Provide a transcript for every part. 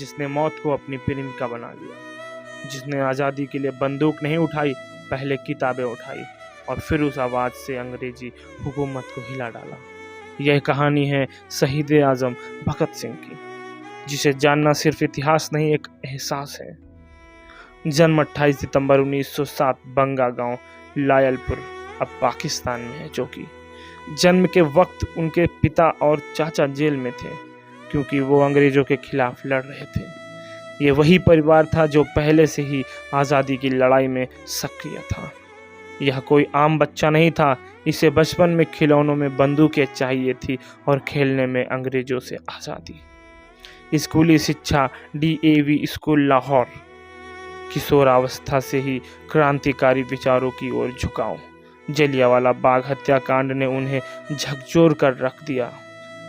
जिसने मौत को अपनी प्रेमिका बना लिया, जिसने आज़ादी के लिए बंदूक नहीं उठाई, पहले किताबें उठाई और फिर उस आवाज़ से अंग्रेजी हुकूमत को हिला डाला। यह कहानी है शहीद आज़म भगत सिंह की, जिसे जानना सिर्फ इतिहास नहीं, एक एहसास है। जन्म 28 सितंबर 1907 बंगा गांव लायलपुर, अब पाकिस्तान में है, जो कि जन्म के वक्त उनके पिता और चाचा जेल में थे क्योंकि वो अंग्रेजों के खिलाफ लड़ रहे थे। ये वही परिवार था जो पहले से ही आज़ादी की लड़ाई में सक्रिय था। यह कोई आम बच्चा नहीं था, इसे बचपन में खिलौनों में बंदूकें चाहिए थी और खेलने में अंग्रेजों से आज़ादी। स्कूली शिक्षा DAV स्कूल लाहौर, किशोरावस्था से ही क्रांतिकारी विचारों की ओर झुकाव। जलियांवाला बाग हत्याकांड ने उन्हें झकझोर कर रख दिया।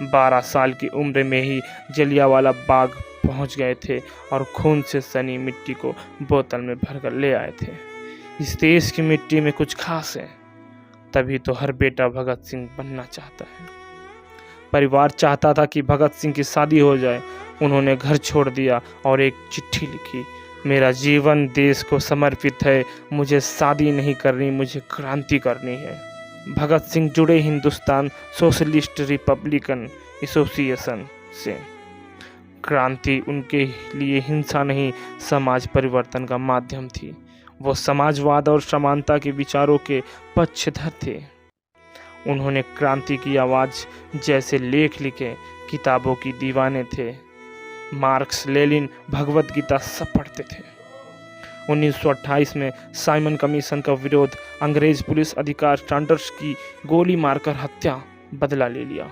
12 साल की उम्र में ही जलियांवाला बाग पहुंच गए थे और खून से सनी मिट्टी को बोतल में भरकर ले आए थे। इस देश की मिट्टी में कुछ खास है, तभी तो हर बेटा भगत सिंह बनना चाहता है। परिवार चाहता था कि भगत सिंह की शादी हो जाए। उन्होंने घर छोड़ दिया और एक चिट्ठी लिखी, मेरा जीवन देश को समर्पित है, मुझे शादी नहीं करनी, मुझे क्रांति करनी है। भगत सिंह जुड़े हिंदुस्तान सोशलिस्ट रिपब्लिकन एसोसिएशन से। क्रांति उनके लिए हिंसा नहीं, समाज परिवर्तन का माध्यम थी। वो समाजवाद और समानता के विचारों के पक्षधर थे। उन्होंने क्रांति की आवाज़ जैसे लेख लिखे, किताबों की दीवाने थे। मार्क्स, लेनिन, भगवत गीता सब पढ़ते थे। 1928 में साइमन कमीशन का विरोध, अंग्रेज पुलिस अधिकार स्टैंडर्स की गोली मारकर हत्या, बदला ले लिया।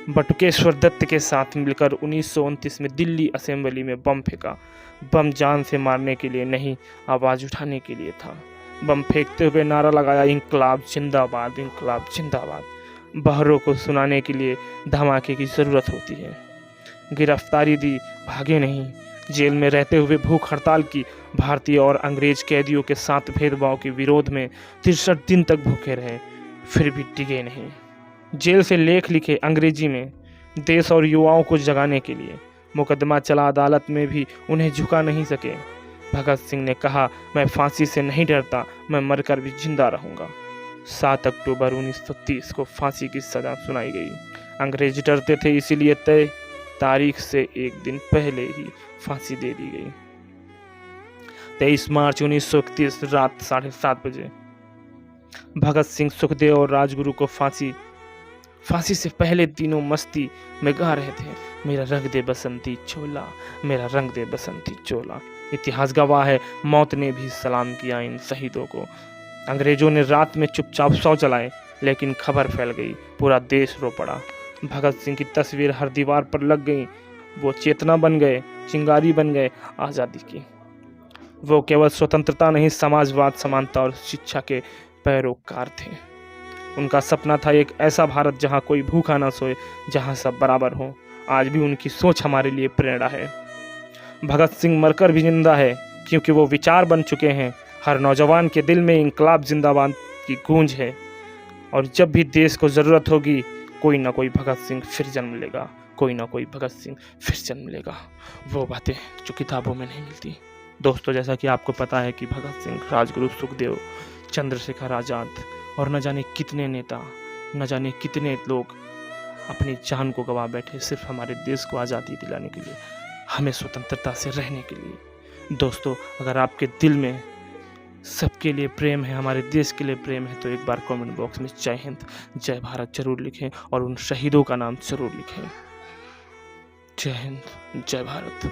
बटुकेश्वर दत्त के साथ मिलकर 1929 में दिल्ली असेंबली में बम फेंका। बम जान से मारने के लिए नहीं, आवाज़ उठाने के लिए था। बम फेंकते हुए नारा लगाया, इंकलाब जिंदाबाद, इंकलाब जिंदाबाद। बहरों को सुनाने के लिए धमाके की ज़रूरत होती है। गिरफ्तारी दी, भागे नहीं। जेल में रहते हुए भूख हड़ताल की। भारतीय और अंग्रेज कैदियों के साथ भेदभाव के विरोध में 63 दिन तक भूखे रहे, फिर भी टिके नहीं। जेल से लेख लिखे अंग्रेजी में, देश और युवाओं को जगाने के लिए। मुकदमा चला अदालत में भी उन्हें झुका नहीं सके। भगत सिंह ने कहा, मैं फांसी से नहीं डरता, मैं मरकर भी जिंदा रहूंगा। 7 अक्टूबर 1930 को फांसी की सजा सुनाई गई। अंग्रेज डरते थे, इसीलिए तय तारीख से एक दिन पहले ही फांसी दे दी गई। 23 मार्च 1931 रात 7:30 बजे भगत सिंह, सुखदेव और राजगुरु को फांसी से पहले तीनों मस्ती में गा रहे थे, मेरा रंग दे बसंती चोला, मेरा रंग दे बसंती चोला। इतिहास गवाह है, मौत ने भी सलाम किया इन शहीदों को। अंग्रेजों ने रात में चुपचाप सौ जलाए, लेकिन खबर फैल गई, पूरा देश रो पड़ा। भगत सिंह की तस्वीर हर दीवार पर लग गई। वो चेतना बन गए, चिंगारी बन गए आज़ादी की। वो केवल स्वतंत्रता नहीं, समाजवाद, समानता और शिक्षा के पैरोकार थे। उनका सपना था एक ऐसा भारत जहां कोई भूखा ना सोए, जहां सब बराबर हों। आज भी उनकी सोच हमारे लिए प्रेरणा है। भगत सिंह मरकर भी जिंदा है, क्योंकि वो विचार बन चुके हैं। हर नौजवान के दिल में इंकलाब जिंदाबाद की गूंज है, और जब भी देश को ज़रूरत होगी, कोई ना कोई भगत सिंह फिर जन्म लेगा, कोई ना कोई भगत सिंह फिर जन्म लेगा। वो बातें जो किताबों में नहीं मिलती। दोस्तों, जैसा कि आपको पता है कि भगत सिंह, राजगुरु, सुखदेव, चंद्रशेखर आज़ाद और न जाने कितने नेता, न जाने कितने लोग अपनी जान को गंवा बैठे सिर्फ हमारे देश को आज़ादी दिलाने के लिए, हमें स्वतंत्रता से रहने के लिए। दोस्तों, अगर आपके दिल में सबके लिए प्रेम है, हमारे देश के लिए प्रेम है, तो एक बार कमेंट बॉक्स में जय हिंद, जय भारत जरूर लिखें और उन शहीदों का नाम जरूर लिखें। जय हिंद, जय भारत।